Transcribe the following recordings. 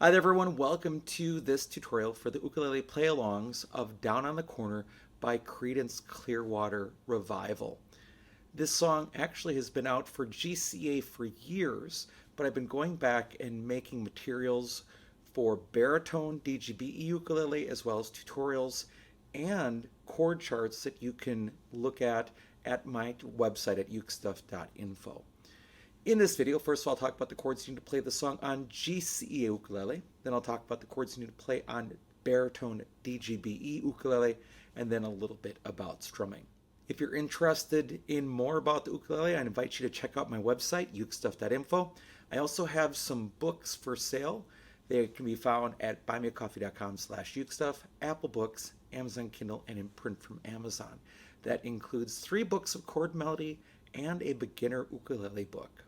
Hi there everyone, welcome to this tutorial for the ukulele play-alongs of Down on the Corner by Creedence Clearwater Revival. This song actually has been out for GCEA for years, but I've been going back and making materials for baritone DGBE ukulele as well as tutorials and chord charts that you can look at my website at UkeStuff.info. In this video, first of all, I'll talk about the chords you need to play the song on GCEA ukulele. Then I'll talk about the chords you need to play on baritone DGBE ukulele, and then a little bit about strumming. If you're interested in more about the ukulele, I invite you to check out my website, UkeStuff.info. I also have some books for sale. They can be found at buymeacoffee.com/UkeStuff, Apple Books, Amazon Kindle, and in print from Amazon. That includes 3 books of chord melody and a beginner ukulele book.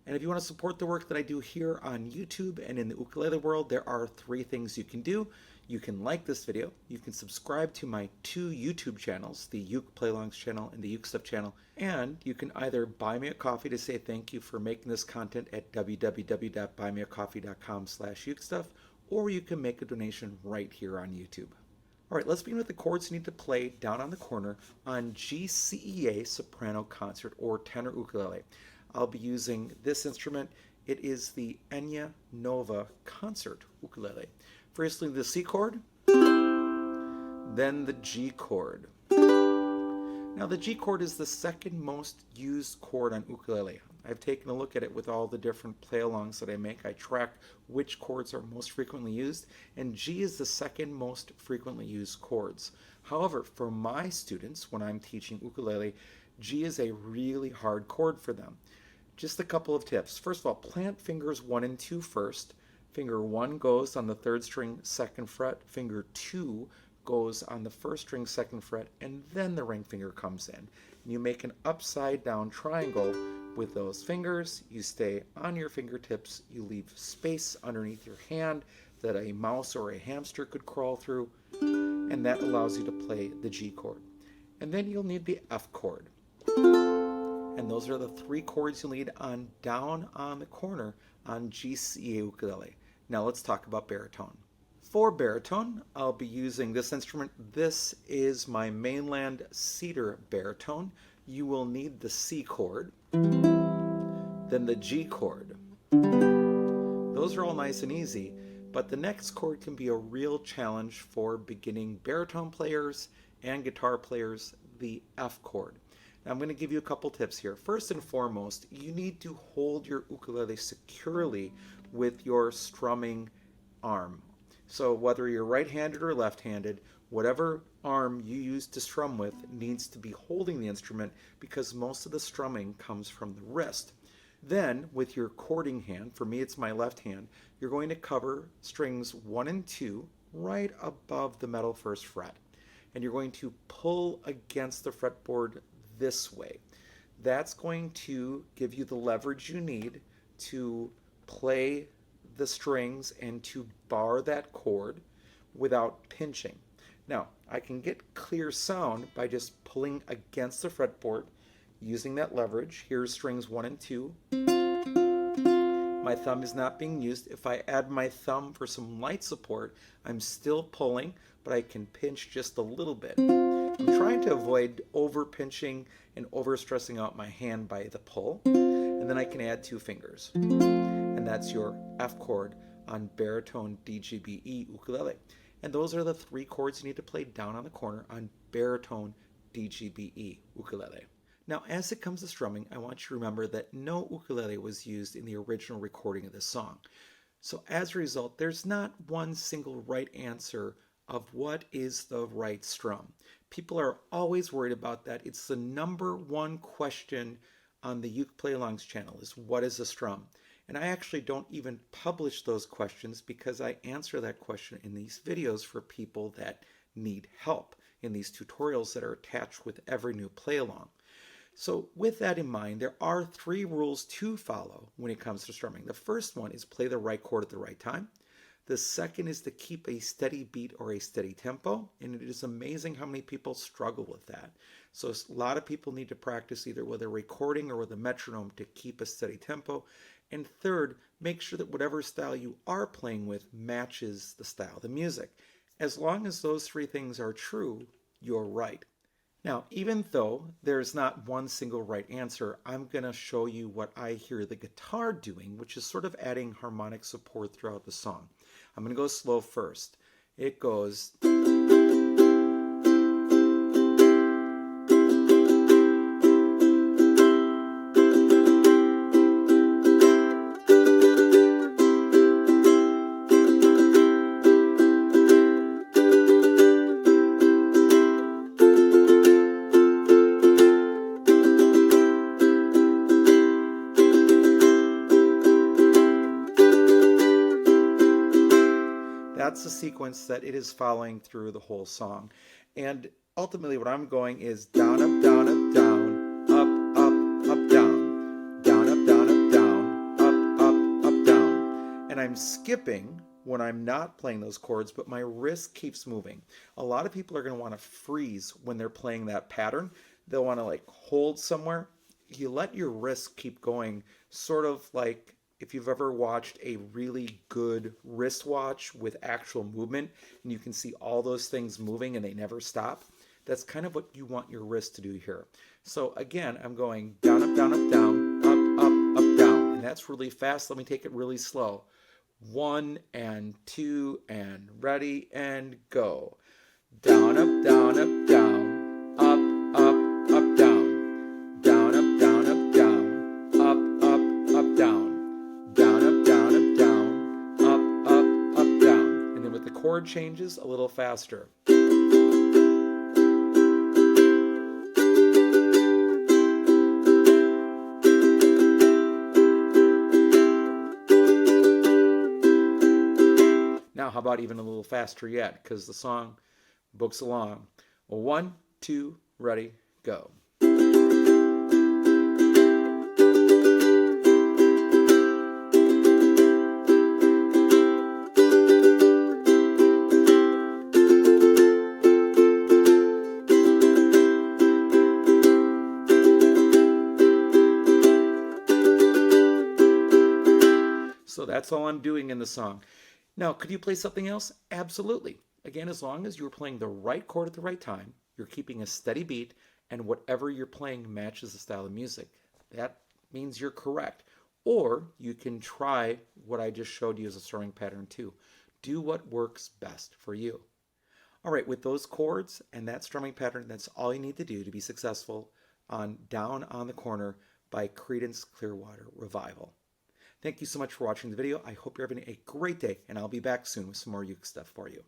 And if you want to support the work that I do here on YouTube and in the ukulele world, there are 3 things you can do. You can like this video, you can subscribe to my 2 YouTube channels, the UkePlayAlongs channel and the UkeStuff channel, and you can either buy me a coffee to say thank you for making this content at www.buymeacoffee.com/UkeStuff, or you can make a donation right here on YouTube. All right, let's begin with the chords you need to play down on the corner on GCEA soprano concert or tenor ukulele. I'll be using this instrument. It is the Enya Nova concert ukulele. Firstly, the C chord, then the G chord. Now, the G chord is the second most used chord on ukulele. I've taken a look at it with all the different play-alongs that I make. I track which chords are most frequently used, and G is the second most frequently used chords. However, for my students, when I'm teaching ukulele, G is a really hard chord for them. Just a couple of tips. First of all, plant fingers 1 and 2 first. Finger 1 goes on the 3rd string, 2nd fret. Finger 2 goes on the 1st string, 2nd fret, and then the ring finger comes in. And you make an upside down triangle with those fingers. You stay on your fingertips. You leave space underneath your hand that a mouse or a hamster could crawl through, and that allows you to play the G chord. And then you'll need the F chord. And those are the 3 chords you'll need on Down on the Corner on GCEA ukulele. Now let's talk about baritone. For baritone, I'll be using this instrument. This is my mainland cedar baritone. You will need the C chord, then the G chord. Those are all nice and easy, but the next chord can be a real challenge for beginning baritone players and guitar players, the F chord. Now I'm going to give you a couple tips here. First and foremost, you need to hold your ukulele securely with your strumming arm. So whether you're right-handed or left-handed, whatever arm you use to strum with needs to be holding the instrument because most of the strumming comes from the wrist. Then with your chording hand, for me it's my left hand, you're going to cover strings 1 and 2 right above the metal 1st fret. And you're going to pull against the fretboard this way. That's going to give you the leverage you need to play the strings and to bar that chord without pinching. Now, I can get clear sound by just pulling against the fretboard using that leverage. Here's strings 1 and 2. My thumb is not being used. If I add my thumb for some light support, I'm still pulling, but I can pinch just a little bit. I'm trying to avoid over pinching and over stressing out my hand by the pull, and then I can add 2 fingers. And that's your F chord on baritone DGBE ukulele. And those are the 3 chords you need to play down on the corner on baritone DGBE ukulele. Now, as it comes to strumming, I want you to remember that no ukulele was used in the original recording of this song. So as a result, there's not one single right answer of what is the right strum. People are always worried about that. It's the #1 question on the UkePlayAlongs channel is what is a strum? And I actually don't even publish those questions because I answer that question in these videos for people that need help in these tutorials that are attached with every new play-along. So with that in mind, there are 3 rules to follow when it comes to strumming. The first one is play the right chord at the right time. The second is to keep a steady beat or a steady tempo, and it is amazing how many people struggle with that. So a lot of people need to practice either with a recording or with a metronome to keep a steady tempo. And third, make sure that whatever style you are playing with matches the style of the music. As long as those three things are true, you're right. Now, even though there's not one single right answer, I'm going to show you what I hear the guitar doing, which is sort of adding harmonic support throughout the song. I'm going to go slow first. It goes... That's the sequence that it is following through the whole song. And ultimately what I'm going is down, up, down, up, down, up, up, up, down, down, up, down, up, down, up, up, up, down. And I'm skipping when I'm not playing those chords, but my wrist keeps moving. A lot of people are going to want to freeze when they're playing that pattern. They'll want to like hold somewhere. You let your wrist keep going, sort of like if you've ever watched a really good wristwatch with actual movement and you can see all those things moving and they never stop, that's kind of what you want your wrist to do here. So again, I'm going down, up, down, up, down, up, up, up, down. And that's really fast. Let me take it really slow. 1 and 2 and ready and go. Down, up, down, up, down, up, up, up, down. Down, up, down, up, down, up, up, up, down. Down, up, down, up, down, up, up, up, down. And then with the chord changes, a little faster. Now, how about even a little faster yet? Because the song books along. 1, 2, ready, go. So that's all I'm doing in the song. Now, could you play something else? Absolutely. Again, as long as you're playing the right chord at the right time, you're keeping a steady beat, and whatever you're playing matches the style of music. That means you're correct. Or you can try what I just showed you as a strumming pattern too. Do what works best for you. All right, with those chords and that strumming pattern, that's all you need to do to be successful on Down on the Corner by Creedence Clearwater Revival. Thank you so much for watching the video. I hope you're having a great day, and I'll be back soon with some more Uke stuff for you.